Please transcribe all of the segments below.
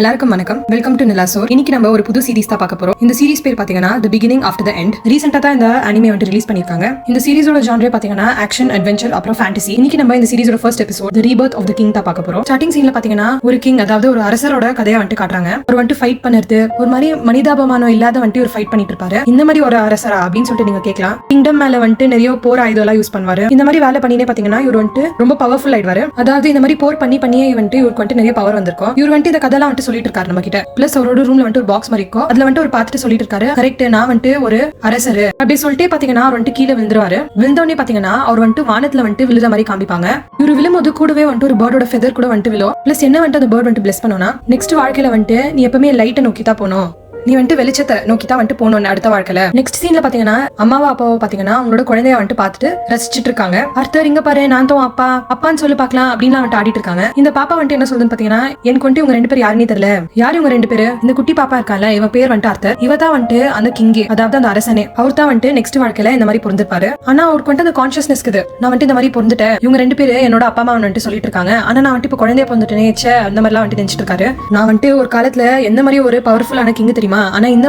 எல்லாருக்கும் வணக்கம். Welcome to Nilasor. இன்னைக்கு நம்ம ஒரு புது சீரிஸ் தான் பார்க்க போறோம். இந்த சீரிஸ் பேர் பாத்தீங்கன்னா the beginning after the end. ரீசெண்டா தான் இந்த அனிமே வந்து ரிலீஸ் பண்ணிருக்காங்க. இந்த சீரிஸோட ஜான்ரே பாத்தீங்கன்னா ஆக்ஷன், அட்வென்ச்சர், அப்புறம் ஃபேண்டசி. இன்னைக்கு நம்ம இந்த சீரிஸோட first episode the rebirth of the king தான் பார்க்க போறோம். ஸ்டார்டிங் சீன்ல பாத்தீங்கன்னா ஒரு கிங், அதாவது ஒரு அரசரோட கதையை வந்து காட்டுறாங்க. அவர் வந்து ஃபைட் பண்ணுறது, ஒரு மாதிரி மனிதாபமானம் இல்லாத வந்து ஒரு ஃபைட் பண்ணிட்டு இருப்பாரு. இந்த மாதிரி ஒரு அரசரா அப்படின்னு சொல்லிட்டு நீங்க கேட்கலாம். கிங்டம் மேல வந்து நிறைய போர் ஆயுதம் எல்லாம் யூஸ் பண்ணுவாரு. இந்த மாதிரி வேலை பண்ணினே பாத்தீங்கன்னா இவர் வந்து ரொம்ப பவர்ஃபுல் ஆயிடுவாரு. அதாவது இந்த மாதிரி போர் பண்ணியே வந்து இவருக்கு வந்து நிறைய பவர் வந்திருக்கும். இவர் வந்து இந்த கதையெல்லாம் வந்து சொல்லிட்டு இருக்காரு நம்ம கிட்ட. பிளஸ் அவரோட ரூம்ல வந்து ஒரு பாக்ஸ் மாதிரி இருக்கும். அதுல வந்து ஒரு பார்த்துட்டு சொல்லிட்டு இருக்காரு, கரெக்ட், நான் வந்து ஒரு அரசரு அப்படி சொல்லிட்டே பாத்தீங்கன்னா அவர் வந்து கீழே விழுந்துருவாரு. விழுந்தோடனே பாத்தீங்கன்னா அவர் வந்து வானத்துல வந்து விழுற மாதிரி காமிப்பாங்க. இவர் விழும்போது கூடவே வந்து ஒரு பேர்டோட ஃபெதர் கூட வந்து விழும். பிளஸ் என்ன வந்து அந்த பேர்ட் வந்து பிளஸ் பண்ணோம்னா, நெக்ஸ்ட் வாழ்க்கையில வந்து நீ எப்பவுமே லைட்டை நோக்கி தான் போகணும், நீ வந்து வெளிச்சத்தை நோக்கி தான் வந்து போகணும் அடுத்த வாழ்க்கையில. நெக்ஸ்ட் சீன்ல பாத்தீங்கன்னா அம்மாவா அப்பாவோ பாத்தீங்கன்னா அவங்களோட குழந்தைய வந்து பார்த்துட்டு ரசிச்சிட்டு இருக்காங்க. அர்த்தர் இங்க பாரு, நான் தான் அப்பா அப்பான்னு சொல்லி பாக்கலாம் அப்படின்னு வந்து ஆடிட்டு இருக்காங்க. இந்த பாப்பா வந்து என்ன சொல்லுன்னு பாத்தீங்கன்னா, எனக்கு வந்து இவங்க ரெண்டு பேர் யாருன்னே தெரியல. யாரு இவங்க ரெண்டு பேரு? இந்த குட்டி பாப்பா இருக்கால, இவன் பேர் வந்து அர்த்தர். இவ தான் வந்து அந்த கிங், அதாவது அந்த அரசனே. அவர் தான் வந்து நெக்ஸ்ட் வாழ்க்கையில இந்த மாதிரி பொருந்திருப்பாரு. ஆனா அவருக்கு வந்து அந்த கான்சியஸ்னஸ் இருக்குது, நான் வந்து இந்த மாதிரி பொருந்துட்டேன், இவங்க ரெண்டு பேரு என்னோட அப்பா அம்மா வந்து சொல்லிட்டு இருக்காங்க. ஆனா நான் வந்து இப்ப குழந்தைய பொருந்துட்டேனே, அந்த மாதிரி எல்லாம் வந்து நினைச்சிட்டு இருக்காரு. நான் வந்து ஒரு காலத்துல எந்த மாதிரி ஒரு பவர்ஃபுல்லான கிங் தெரியுமா, ஆனா இந்த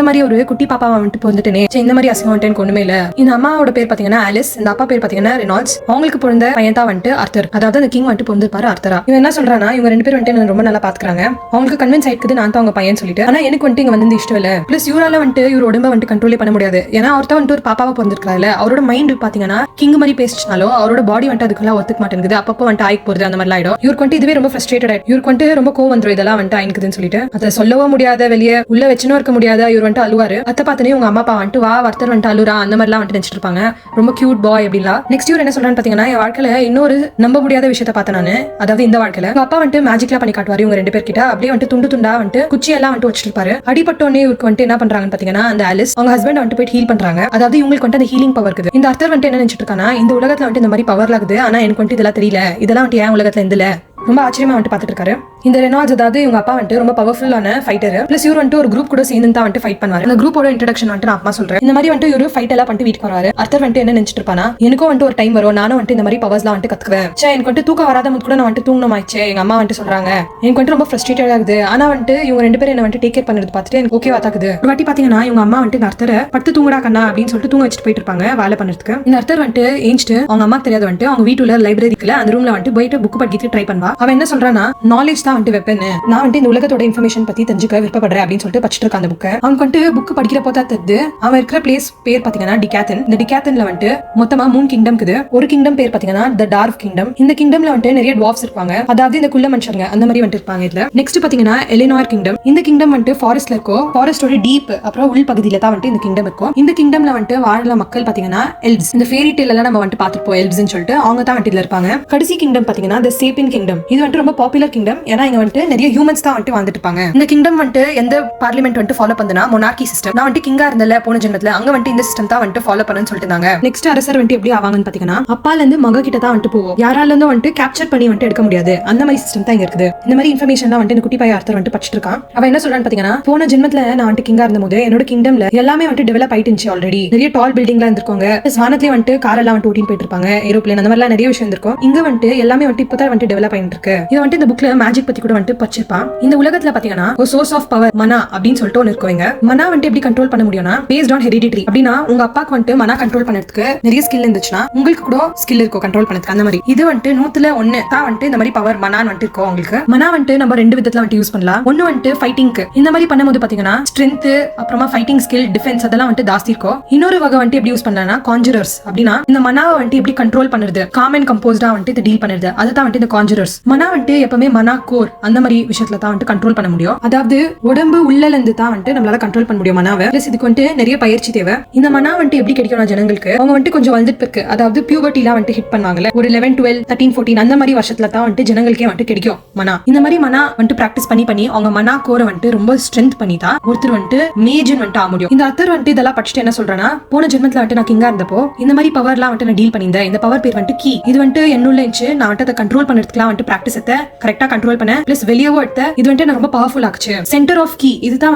மாதிரி ஒரு குட்டி பாப்பாவை வந்துட்டு பொறுத்துட்டேனே, இந்த மாதிரி அசிங்கம் ஒண்ணுமே இல்ல. இந்த அம்மாவோட பேர் பாத்தீங்கன்னா ஆலிஸ், இந்த அப்பா பேர் பாத்தீங்கன்னா ரெனால்ட்ஸ். அவங்களுக்கு பிறந்த பையன் தான் வந்துட்டு அர்த்தர், அதாவது அந்த கிங் வந்துட்டு பொறுந்திருப்பாரு அர்த்தரா. இவன் என்ன சொல்றானா, இவங்க ரெண்டு பேரும் வந்துட்டு ரொம்ப நல்லா பாத்துக்கிறாங்க, அவங்களுக்கு கன்வின்ஸ் ஆயிடுக்குது நான் தான் அவங்க பையன் சொல்லிட்டு. ஆனா எனக்கு வந்துட்டு இங்க வந்து இஷ்டம் இல்ல. பிளஸ் இவரால வந்துட்டு இவர் உடம்ப வந்துட்டு கண்ட்ரோலே பண்ண முடியாது. ஏன்னா அவர் தான் வந்துட்டு ஒரு பாப்பாவை பொறுந்திருக்காரு. அவரோட மைண்ட் பாத்தீங்கன்னா கிங் மாதிரி பேசினாலும் அவரோட பாடி வந்துட்டு அதுக்கெல்லாம் ஒத்துக்க மாட்டேங்குது. அப்பப்போ வந்துட்டு ஆயிக்கு போறது அந்த மாதிரி ஆயிடும். இவருக்கு வந்துட்டு இதுவே ரொம்ப ஃப்ரஸ்ட்ரேட்டட் ஆயிடும். இவருக்கு வந்துட்டு ரொம்ப கோவம் வந்துடும், இதெல்லாம் வந்துட்டு ஆயிக்குதுன்னு சொல்லிட்டு. அதை சொல்லவும் முடியாத, வெளியே உள்ள வச்சுன்னு இருக்க முடியாத இவர் வந்துட்டு அழுவாரு. அத்தை பார்த்தனே உங்க அம்மா அப்பா வந்துட்டு வா வர்த்தர் வந்துட்டு அழுறா அந்த மாதிரிலாம் வந்துட்டு நினைச்சிட்டு இருப்பாங்க. ரொம்ப கியூட் பாய் அப்படிலாம். நெக்ஸ்ட் இவர் என்ன சொல்றான்னு பாத்தீங்கன்னா, என் வாழ்க்கையில இன்னொரு நம்ப முடியாத விஷயத்த பார்த்தேன் நானு. அதாவது இந்த வாழ்க்கையில அப்பா வந்துட்டு மேஜிக்லாம் பண்ணி காட்டுவாரு இவங்க ரெண்டு பேர் கிட்ட. அப்படியே வந்துட்டு துண்டு துண்டா வந்துட்டு குச்சி எல்லாம் வந்துட்டு வச்சிட்டு இருப்பாரு. அடிப்பட்டோன்னே இவருக்கு வந்துட்டு என்ன பண்றாங்கன்னு பாத்தீங்கன்னா, அந்த ஆலிஸ் அவங்க ஹஸ்பண்ட் வந்துட்டு போயிட்டு ஹீல் பண்றாங்க. அதாவது இவங்களுக்கு வந்துட்டு அந்த ஹீலிங் பவர் இருக்குது. இந்த அர்த்தர் வந்துட்டு என்ன நினைச்சிட்டு இருக்கானா, இந்த உலகத்துல வந்துட்டு இந்த மாதிரி பவர் ஆகுது, ஆனா எனக்கு வந்துட்டு இதெல்லாம் தெரியல, இதெல்லாம் வந்துட்டு ஏன் உலகத்துல இருந்துல ரொம்ப ஆச்சரியமா வந்துட்டு பாத்துட்டு இருக்காரு. இந்த ரெனால்ட்ஸ், அதாவது இவங்க அப்பா வந்துட்டு ரொம்ப பவர்ஃபுல்லான ஃபைட்டர். பிளஸ் இவர் வந்துட்டு ஒரு குரூப் கூட சேர்ந்து தான் வந்துட்டு ஃபைட் பண்ணுவாரு. அந்த குரூப்போட இன்ட்ரடக்ஷன் வந்துட்டு நான் அப்பா சொல்றேன். இந்த மாதிரி வந்துட்டு இவரு ஃபைட் எல்லாம் பண்ணிட்டு வீட்டுக்கு வராரு. அர்த்தர் வந்துட்டு என்ன நினைச்சிட்டு இருப்பானா, எனக்கும் வந்துட்டு ஒரு டைம் வரும், நானும் வந்துட்டு இந்த மாதிரி பவர்ஸ்லாம் வந்துட்டு கத்துக்குவேன். எனக்கு வந்துட்டு தூக்கம் வராத கூட நான் வந்துட்டு தூங்கணும் ஆயிடுச்சு, எங்க அம்மா வந்துட்டு சொல்றாங்க, எனக்கு வந்துட்டு ரொம்ப ஃப்ரஸ்ட்ரேட்டட் ஆகுது. ஆனா வந்துட்டு இவங்க ரெண்டு பேரும் என்ன வந்துட்டு டேக் கேர் பண்ணுறது பார்த்துட்டு எனக்கு ஓகேவா தாக்குது. ஒரு வாட்டி பாத்தீங்கன்னா இவங்க அம்மா வந்துட்டு இந்த அர்த்தரை படுத்து தூங்கடா கண்ணா அப்படின்னு சொல்லிட்டு தூங்க வச்சுட்டு போயிட்டு இருப்பாங்க வேலை பண்ணுறதுக்கு. இந்த அர்த்தர் வந்துட்டு ஏஞ்சிட்டு அவங்க அம்மாக்கு தெரியாது வந்துட்டு அவங்க வீட்டுல லைப்ரரிக்குல அந்த ரூம்ல வந்துட்டு போயிட்டு புக் படிக்கிட்டு ட்ரை பண்ணுவா. அவன் என்ன சொல்றானா, நாலேஜ் தான் வந்துட்டு வெப்பன், நான் வந்துட்டு இந்த உலகத்தோட இன்ஃபர்மேஷன் பத்தி தெரிஞ்சுக்க விருப்பப்படுறேன் அப்படின்னு சொல்லிட்டு படிச்சுட்டு இருக்க அந்த புக்கை. அவங்க வந்துட்டு புக் படிக்கிற போதா தெரியுது அவன் இருக்கிற பிளேஸ் பேர் பாத்தீங்கன்னா டிகாத்தன். இந்த டிகாத்தன்ல வந்துட்டு மொத்தமா 3 கிங்டம் இருக்குது. ஒரு கிங்டம் பேர் பாத்தீங்கன்னா தி டார்க் கிங்டம். இந்த கிங்டம்ல வந்துட்டு நிறைய டுவார்ஃப்ஸ் இருப்பாங்க, அதாவது இந்த குள்ள மனுஷங்க அந்த மாதிரி வந்துட்டு இருப்பாங்க இதுல. நெக்ஸ்ட் பாத்தீங்கன்னா எலினார் கிங்டம். இந்த கிங்டம் வந்துட்டு ஃபாரஸ்ட்ல இருக்கும். ஃபாரஸ்டோட டீப் அப்புறம் உள் பகுதியில தான் வந்துட்டு இந்த கிங்டம் இருக்கும். இந்த கிங்டம்ல வந்துட்டு வாழற மக்கள் பாத்தீங்கன்னா எல்ப்ஸ். இந்த ஃபேரி டேல் எல்லாம் நம்ம வந்துட்டு பாத்துப்போம் எல்ப்ஸ்னு சொல்லிட்டு, அவங்க தான் வந்துட்டு இதுல இருப்பாங்க. கடைசி கிங்டம் பாத்தீங்கன்னா தி சேப்பியன் கிங்டம். இது வந்துட்டு ரொம்ப பாப்புலர் கிங்டம், ஏன்னா இங்க வந்துட்டு நிறைய ஹியூமன்ஸ் தான் வந்துட்டு வாழ்ந்துட்டு இருப்பாங்க. இந்த கிங்டம் வந்துட்டு எந்த பார்லிமெண்ட் வந்துட்டு ஃபாலோ பண்ணுனா மொனார்கி சிஸ்டம். நான் வந்துட்டு கிங்கா இருந்தல போன ஜென்மத்துல, அங்க வந்துட்டு இந்த சிஸ்டம் தான் வந்துட்டு ஃபாலோ பண்ணனும்னு சொல்லிட்டாங்க. நெக்ஸ்ட் அரசர் வந்துட்டு எப்படி ஆவாங்கன்னு பாத்தீங்கன்னா, அப்பால இருந்து மக கிட்ட தான் வந்துட்டு போவோம், யாரால இருந்து வந்துட்டு கேப்சர் பண்ணி வந்துட்டு எடுக்க முடியாது, அந்த மாதிரி சிஸ்டம் தான் இங்க இருக்குது. இந்த மாதிரி இன்ஃபர்மேஷன் தான் வந்துட்டு இந்த குட்டி பையன் அர்த்தர் வந்துட்டு படிச்சிட்டு இருக்கான். அவன் என்ன சொல்றான்னு பாத்தீங்கன்னா, போன ஜென்மத்துல நான் வந்துட்டு கிங்கா இருந்தபோது என்னோட கிங்டம்ல எல்லாமே வந்துட்டு டெவலப் ஆயிட்டுச்சு. ஆல்ரெடி நிறைய டால் பில்டிங்லாம் இருந்திருக்காங்க. வானத்திலே வந்துட்டு கார் எல்லாம் வந்துட்டு ஓட்டிட்டு போயிட்டு இருப்பாங்க, ஏரோப்ளேன் அந்த மாதிரிலாம் நிறைய விஷயம் இருக்கும். இங்க வந்துட்டு எல்லாமே வந்துட்டு இப்பதான் வந்துட்டு டெவலப் ஆயிட்டு இருக்கு. இது வந்துட்டு இந்த புக்ல மேஜிக் பத்தி கூட வந்துட்டு படிச்சிருப்பான். இந்த உலகத்துல பாத்தீங்கன்னா ஒரு சோர்ஸ் ஆஃப் பவர் மனா அப்படின்னு சொல்லிட்டு ஒன்னு இருக்குவீங்க. மனா வந்துட்டு எப்படி கண்ட்ரோல் பண்ண முடியும்னா, பேஸ்ட் ஆன் ஹெரிடிட்டரி. அப்படின்னா உங்க அப்பாக்கு வந்துட்டு மனா கண்ட்ரோல் பண்ணதுக்கு நிறைய ஸ்கில் இருந்துச்சுன்னா உங்களுக்கு கூட ஸ்கில் இருக்கும் கண்ட்ரோல் பண்ணதுக்கு. அந்த மாதிரி இது வந்துட்டு 100ல 1 தான் வந்துட்டு இந்த மாதிரி பவர் மனான்னு வந்துட்டு இருக்கும் உங்களுக்கு. மனா வந்துட்டு நம்ம 2 விதத்துல வந்துட்டு யூஸ் பண்ணலாம். ஒன்னு வந்துட்டு ஃபைட்டிங்க்கு, இந்த மாதிரி பண்ணும்போது பாத்தீங்கன்னா ஸ்ட்ரென்த் அப்புறமா ஃபைட்டிங் ஸ்கில் டிஃபென்ஸ் அதெல்லாம் வந்துட்டு ஜாஸ்தி இருக்கும். இன்னொரு வகை வந்துட்டு எப்படி யூஸ் பண்ணலாம்னா கான்ஜரர்ஸ். அப்படின்னா இந்த மனாவை வந்துட்டு எப்படி கண்ட்ரோல் பண்ணுறது, காம் அண்ட் கம்போஸ்டா வந்துட்டு டீல் பண்ணுறது, அதுதான் வந்துட்டு இந்த கான்ஜரர்ஸ். மனா வந்துட்டு எப்பவுமே மனா கோர் அந்த மாதிரி விஷயத்துல தான் வந்துட்டு கண்ட்ரோல் பண்ண முடியும். அதாவது உடம்பு உள்ள இருந்து தான் வந்துட்டு நம்மளால கண்ட்ரோல் பண்ண முடியும் மனாவை. பிளஸ் இதுக்கு வந்துட்டு நிறைய பயிற்சி தேவை. இந்த மனா வந்துட்டு எப்படி கிடைக்கும் ஜனங்களுக்கு, அவங்க வந்துட்டு கொஞ்சம் வந்துட்டு இருக்கு, அதாவது பியூபர்ட்டிலாம் வந்துட்டு ஹிட் பண்ணுவாங்கல்ல, ஒரு 11, 12, 13, 14 அந்த மாதிரி வருஷத்துல தான் வந்துட்டு ஜனங்களுக்கே வந்துட்டு கிடைக்கும் மனா. இந்த மாதிரி மனா வந்துட்டு பிராக்டிஸ் பண்ணி அவங்க மனா கோரை வந்துட்டு ரொம்ப ஸ்ட்ரென்த் பண்ணி தான் ஒருத்தர் வந்துட்டு மேஜன் வந்துட்டு ஆக முடியும். இந்த அர்த்தர் வந்துட்டு இதெல்லாம் படிச்சுட்டு என்ன சொல்றேன்னா, போன ஜென்மத்துல வந்துட்டு நான் கிங்கா இருந்தப்போ இந்த மாதிரி பவர்லாம் வந்துட்டு நான் டீல் பண்ணியிருந்தேன். இந்த பவர் பேர் வந்துட்டு கீ. இது வந்துட்டு என்னுள்ள இருந்துச்சு, நான் வந்துட்டு அதை கண்ட்ரோல் பண்ணுறதுக்குலாம் வந்துட்டு வந்துட்டு பிராக்டிஸ் எடுத்த கரெக்டா கண்ட்ரோல் பண்ண பிளஸ் வெளியவோ எடுத்த இது வந்துட்டு நான் ரொம்ப பவர்ஃபுல் ஆச்சு. சென்டர் ஆஃப் கீ இதுதான்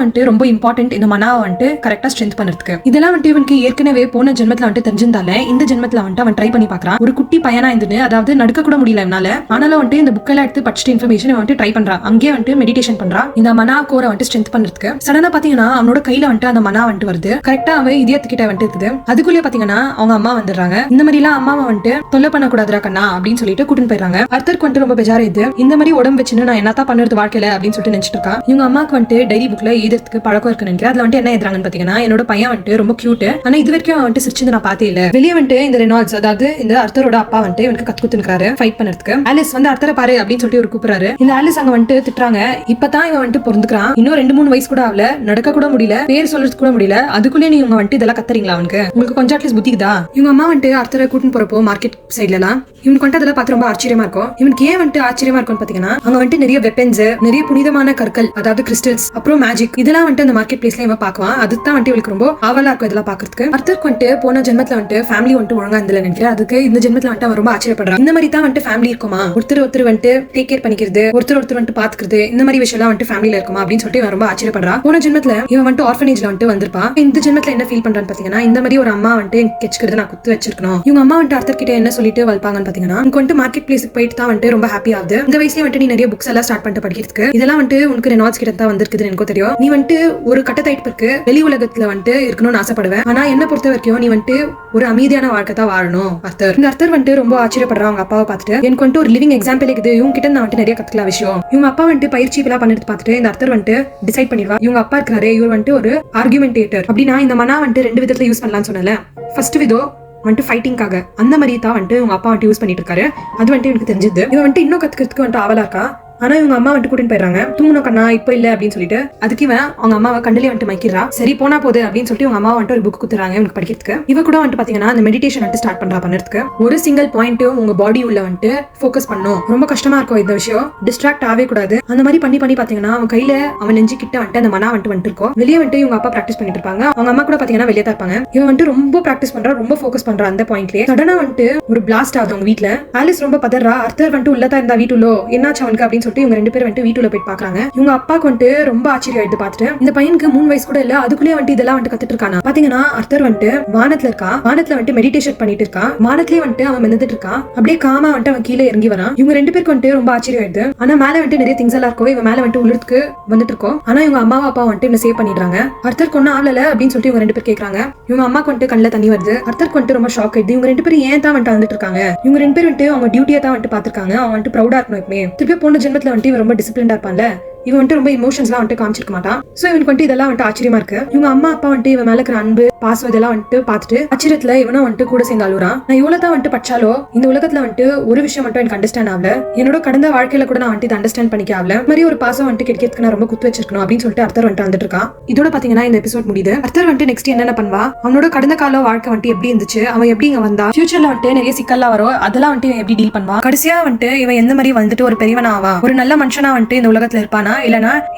வந்துட்டு ரொம்ப இம்பார்ட்டன்ட் இந்த மனாவை வந்துட்டு கரெக்டா ஸ்ட்ரென்த் பண்றதுக்கு. இதெல்லாம் வந்துட்டு இவனுக்கு ஏற்கனவே போன ஜென்மத்துல வந்துட்டு தெரிஞ்சிருந்தால இந்த ஜென்மத்துல வந்துட்டு அவன் ட்ரை பண்ணி பாக்குறான். ஒரு குட்டி பையனா இருந்து அதாவது நடுக்க கூட முடியல இவனால. ஆனாலும் வந்துட்டு இந்த புக்கெல்லாம் எடுத்து படிச்சுட்டு இன்ஃபர்மேஷன் வந்துட்டு ட்ரை பண்றான். அங்கேயே வந்துட்டு மெடிடேஷன் பண்றான் இந்த மனா கோரை வந்துட்டு ஸ்ட்ரென்த் பண்றதுக்கு. சடனா பாத்தீங்கன்னா அவனோட கையில வந்துட்டு அந்த மனா வந்துட்டு வருது. கரெக்டா அவன் இதயத்துக்கிட்ட வந்துட்டு இருக்குது. அதுக்குள்ளே பாத்தீங்கன்னா அவங்க அம்மா வந்துடுறாங்க. இந்த மாதிரி எல்லாம் அம்மாவை வந்துட்டு தொல்லை பண்ண கூடாதுரா கண்ணா அப்படின்னு சொல்லிட்டு கூட்டிட்டு போயிடுறாங்க. அர்த்தருக்கு வந்துட்டு ரொம்ப பெஜாரா இது. இந்த மாதிரி உடம்பு வச்சுன்னு நான் என்னத்தான் பண்ணுறது வாழ்க்கையில அப்படின்னு சொல்லிட்டு நினைச்சிட்டு இருக்கா. இவங்க அம்மாக்கு வந்துட்டு டைரி புக்ல எழுதுறதுக்கு பழக்கம் இருக்குன்னு நினைக்கிறேன். அதுல வந்துட்டு என்ன எழுதுறாங்கன்னு பாத்தீங்கன்னா என்னோட பையன் வந்துட்டு ரொம்ப கியூட். ஆனா இது வரைக்கும் அவன் வந்துட்டு சிரிச்சு நான் பார்த்தே இல்ல. வெளியே வந்துட்டு இந்த ரெனால்ட்ஸ் அதாவது இந்த அர்த்தரோட அப்பா வந்துட்டு இவனுக்கு கத்துக்குத்துருக்காரு ஃபைட் பண்றதுக்கு. ஆலிஸ் வந்து அர்த்தரை பாரு அப்படின்னு சொல்லிட்டு ஒரு கூப்பிடுறாரு. இந்த ஆலிஸ் அங்க வந்துட்டு திட்டுறாங்க. இப்பதான் இவன் வந்துட்டு பொறுந்துக்கிறான். இன்னும் 2-3 வயசு கூட ஆகல. நடக்க கூட முடியல. பேர் சொல்றது கூட முடியல. அதுக்குள்ளே நீங்க வந்துட்டு இதெல்லாம் கத்துறீங்களா? அவனுக்கு உங்களுக்கு கொஞ்சம் அட்லீஸ்ட் புத்திக்குதா? இவங்க அம்மா வந்துட்டு அர்த்தரை கூட்டின்னு போறப்போ மார்க்கெட் சைட்ல எல்லாம் இவனுக்கு வந்துட்டு அதெல்லாம் பார்த்து ரொம்ப ஆச்சரியமா இருக்கும். இவனுக்கு ஏன் வந்துட்டு ஆச்சரியமா இருக்கும்னு பாத்தீங்கன்னா அங்க வந்துட்டு நிறைய வெப்பன்ஸ், நிறைய புனிதமான கற்கள் அதாவது கிறிஸ்டல்ஸ், அப்புறம் மேஜிக் இதெல்லாம் வந்துட்டு அந்த மார்க்கெட் பிளேஸ்ல இவன் பாக்குவான். அதுதான் வந்துட்டு இவளுக்கு ரொம்ப ஆவலா இருக்கும் இதெல்லாம் பாக்குறதுக்கு. அர்த்தருக்கு வந்துட்டு போன ஜென்மத்துல வந்துட்டு ஃபேமிலி வந்துட்டு ஒழுங்கா இருந்தல நினைக்கிறேன். அதுக்கு இந்த ஜென்மத்துல வந்துட்டு அவன் ரொம்ப ஆச்சரியப்படுறான். இந்த மாதிரி தான் வந்துட்டு ஃபேமிலி இருக்குமா? ஒருத்தர் வந்துட்டு டேக் கேர் பண்ணிக்கிறது, ஒருத்தர் வந்துட்டு பாத்துக்கிறது, இந்த மாதிரி விஷயம் எல்லாம் வந்துட்டு ஃபேமிலில இருக்குமா அப்படின்னு சொல்லிட்டு இவன் ரொம்ப ஆச்சரியப்படுறான். போன ஜென்மத்துல இவன் வந்துட்டு ஆர்ஃபனேஜ்ல வந்துட்டு வந்திருப்பா. இந்த ஜென்மத்துல என்ன ஃபீல் பண்றான்னு பாத்தீங்கன்னா இந்த மாதிரி ஒரு அம்மா வந்துட்டு கெச்சுக்கிறது நான் குத்து வச்சிருக்கணும். இவங்க அம்மா வந்துட்டு அர்த்தர் கிட்ட என்ன சொல்லிட்டு வளர்ப்பாங்கன்னு பாத்தீங்கன்னா உனக்கு வந்துட்டு மார்க்கெட் பிளேஸ்க்கு போயிட்டு தான் வந்துட்டு ரொம்ப ஹாப்பி ஆகுது. இந்த வயசுல வந்துட்டு நீ நிறைய புக்ஸ் எல்லாம் ஸ்டார்ட் பண்ணிட்டு படிக்கிறதுக்கு. இதெல்லாம் வந்துட்டு உனக்கு ரெனால்ட்ஸ் கிட்ட தான் வந்திருக்குதுன்னு எனக்கு தெரியும். நீ வந்துட்டு ஒரு கட்டத்தாயிட்டு வெளி உலகத்துல வந்துட்டு இருக்கணும்னு ஆசைப்படுவேன். ஆனா என்ன பொறுத்த வரைக்கும் நீ வந்துட்டு ஒரு அமைதியான வாழ்க்கை தான் வாழணும். அர்த்தர் இந்த அர்த்தர் வந்துட்டு ரொம்ப ஆச்சரியப்படுறான் அவங்க அப்பாவை பார்த்துட்டு. எனக்கு வந்துட்டு ஒரு லிவிங் எக்ஸாம்பிள் இருக்குது. இவங்க கிட்ட நான் வந்துட்டு நிறைய கத்துக்கலாம் விஷயம். இவங்க அப்பா வந்துட்டு பயிற்சி எல்லாம் பண்ணிட்டு பார்த்துட்டு இந்த அர்த்தர் வந்துட்டு டிசைட் பண்ணிடுவா. இவங்க அப்பா இருக்கிறாரு இவர் வந்துட்டு ஒரு ஆர்குமெண்டேட்டர். அப்படின்னா இந்த மனா வந்துட்டு 2 விதத்துல யூஸ் பண்ணலாம்னு சொன்னல. ஃபர்ஸ்ட் விதம் வந்துட்டு ஃபைட்டிங்காக அந்த மாதிரி தான் வந்துட்டு உங்க அப்பா வந்துட்டு யூஸ் பண்ணிட்டு இருக்காரு. அது வந்துட்டு எனக்கு தெரிஞ்சது. இவன் வந்துட்டு இன்னும் கத்துக்கிறதுக்கு வந்துட்டு ஆவலா இருக்கா. ஆனா இவங்க அம்மா வந்துட்டு கூட்டிட்டு போயிடுறாங்க. தூங்கணும் கண்ணா இப்ப இல்ல அப்படின்னு சொல்லிட்டு. அதுக்கு இவன் அவங்க அம்மாவை கண்டிலே வந்துட்டு மைக்கிறா. சரி போனா போது அப்படின்னு சொல்லிட்டு உங்க அம்மா வந்துட்டு ஒரு புக் குத்துறாங்க இவனுக்கு படிக்கிறதுக்கு. இவ கூட வந்துட்டு பாத்தீங்கன்னா அந்த மெடிடேஷன் வந்துட்டு ஸ்டார்ட் பண்றா பண்ணுறதுக்கு. ஒரு சிங்கிள் பாயிண்ட் உங்க பாடி உள்ள வந்துட்டு ஃபோக்கஸ் பண்ணும். ரொம்ப கஷ்டமா இருக்கும் இந்த விஷயம். டிஸ்ட்ராக்ட் ஆகவே கூடாது. அந்த மாதிரி பண்ணி பாத்தீங்கன்னா அவன் கையில அவன் நெஞ்சு கிட்ட வந்துட்டு அந்த மனா வந்துட்டு இருக்கும். வெளியே வந்துட்டு இவங்க அப்பா பிராக்டிஸ் பண்ணிட்டு இருப்பாங்க. அவங்க அம்மா கூட பாத்தீங்கன்னா வெளியே தான் இருப்பாங்க. இவன் வந்துட்டு ரொம்ப பிராக்டிஸ் பண்றா, ரொம்ப ஃபோக்கஸ் பண்றா. அந்த பாயிண்ட்லயே சடனா வந்துட்டு ஒரு பிளாஸ்ட் ஆகுது அவங்க வீட்டுல. ஆலிஸ் ரொம்ப பதறா. அர்த்தர் வந்துட்டு உள்ளதா இருந்தா வீட்டுல என்னாச்சு அவனுக்கு அப்படின்னு சொல்லிட்டு இவங்க 2 பேரும் வந்துட்டு வீட்டுல போய் பாக்குறாங்க. இவங்க அப்பாக்கு வந்துட்டு ரொம்ப ஆச்சரியம் ஆயிட்டு பார்த்துட்டு இந்த பையனுக்கு 3 வயசு கூட இல்ல. அதுக்குள்ளே வந்துட்டு இதெல்லாம் வந்துட்டு கத்துட்டு இருக்கானா. பாத்தீங்கன்னா அர்த்தர் வந்துட்டு வானத்துல இருக்கா. வானத்துல வந்துட்டு மெடிடேஷன் பண்ணிட்டு இருக்கா. வானத்திலேயே வந்துட்டு அவன் மெதந்துட்டு இருக்கான். அப்படியே காமா வந்துட்டு அவன் கீழே இறங்கி வரான். இவங்க 2 பேருக்கு வந்துட்டு ரொம்ப ஆச்சரியம் ஆயிடுது. ஆனா மேல வந்துட்டு நிறைய திங்ஸ் எல்லாம் இருக்கும். இவன் மேல வந்துட்டு உள்ளுக்கு வந்துட்டு இருக்கோம். ஆனா இவங்க அம்மாவா அப்பா வந்துட்டு இவனை சேவ் பண்ணிடுறாங்க. அர்த்தருக்கு ஒன்னும் ஆகல அப்படின்னு சொல்லிட்டு இவங்க 2 பேர் கேக்குறாங்க. இவங்க அம்மாக்கு வந்துட்டு கண்ணில் தண்ணி வருது. அர்த்தருக்கு வந்துட்டு ரொம்ப ஷாக் ஆயிடுது. இவங்க 2 பேரும் ஏன் தான் வந்துட்டு வந்துட்டு இருக்காங்க. இவங்க 2 பேர் வந்துட்டு அவங்க டியூட்டியா தான் வந்துட்டு பாத்துருக்காங்க. அவன் வந்துட்டு ப்ரௌடா இருக்கணும் எப்பவுமே. திருப்பி போன ஜென்மத்துல வந்துட்டு இவன் ரொம்ப டிசிப்ளின்டா இருப்பான்ல. இவன் வந்துட்டு ரொம்ப இமோஷன்ஸ்லாம் வந்துட்டு காமிச்சிருக்க மாட்டான். சோ இவனுக்கு வந்துட்டு இதெல்லாம் வந்துட்டு ஆச்சரியமா இருக்கு. இவங்க அம்மா அப்பா வந்துட்டு இவன் மேல இருக்கிற அன்பு பாசம் இதெல்லாம் வந்துட்டு பார்த்துட்டு ஆச்சரியத்துல இவனும் வந்துட்டு கூட சேர்ந்து அழுறான். நான் இவ்வளவு தான் வந்துட்டு படிச்சாலோ இந்த உலகத்துல வந்துட்டு ஒரு விஷயம் மட்டும் எனக்கு அண்டர்ஸ்டாண்ட் ஆகல. என்னோட கடந்த வாழ்க்கையில கூட நான் வந்துட்டு அண்டர்ஸ்டாண்ட் பண்ணிக்க ஆகல. மாதிரி ஒரு பாசம் வந்துட்டு கிடைக்கிறதுக்கு நான் ரொம்ப குத்து வச்சிருக்கணும் அப்படின்னு சொல்லிட்டு அர்த்தர் வந்துட்டு வந்துட்டு இருக்கான். இதோட பாத்தீங்கன்னா இந்த எபிசோட் முடியுது. அர்த்தர் வந்துட்டு நெக்ஸ்ட் என்னென்ன பண்ணுவா, அவனோட கடந்த கால வாழ்க்கை வந்துட்டு எப்படி இருந்துச்சு, அவன் எப்படி இங்க வந்தா, ஃபியூச்சர்ல வந்துட்டு நிறைய சிக்கல்லாம் வரும், அதெல்லாம் வந்துட்டு எப்படி டீல் பண்ணுவா, கடைசியா வந்துட்டு இவன் எந்த மாதிரி வந்துட்டு ஒரு பெரியவனா ஆவா, ஒரு நல்ல மனுஷனா வந்துட்டு இந்த உலகத்துல இருப்பானா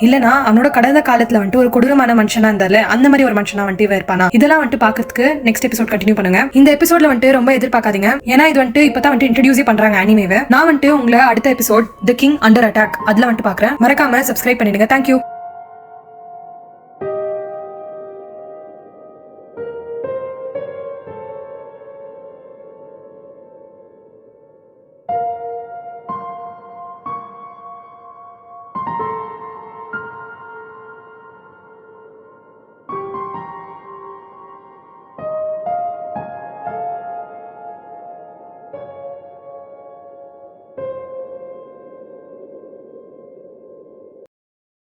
இல்லனா அவனோட கடந்த காலத்துல வந்துட்டு ஒரு கொடூரமான மனுஷனா இருந்தால அந்த மாதிரி ஒரு மனுஷனா வந்துட்டு இவன் இருப்பானா. இதெல்லாம் வந்துட்டு பாக்கிறதுக்கு நெக்ஸ்ட் எபிசோட் கண்டினியூ பண்ணுங்க. இந்த எபிசோட்ல வந்துட்டு ரொம்ப எதிர்பார்க்காதீங்க. ஏன்னா இது வந்துட்டு இப்பதான் வந்துட்டு இன்ட்ரோடியூஸ் பண்றாங்க அனிமேவை. நான் வந்துட்டு உங்களை அடுத்த episode the king under attack அதுல வந்துட்டு பாக்குறேன். மறக்காம சப்ஸ்கிரைப் பண்ணிடுங்க. தேங்க்யூ.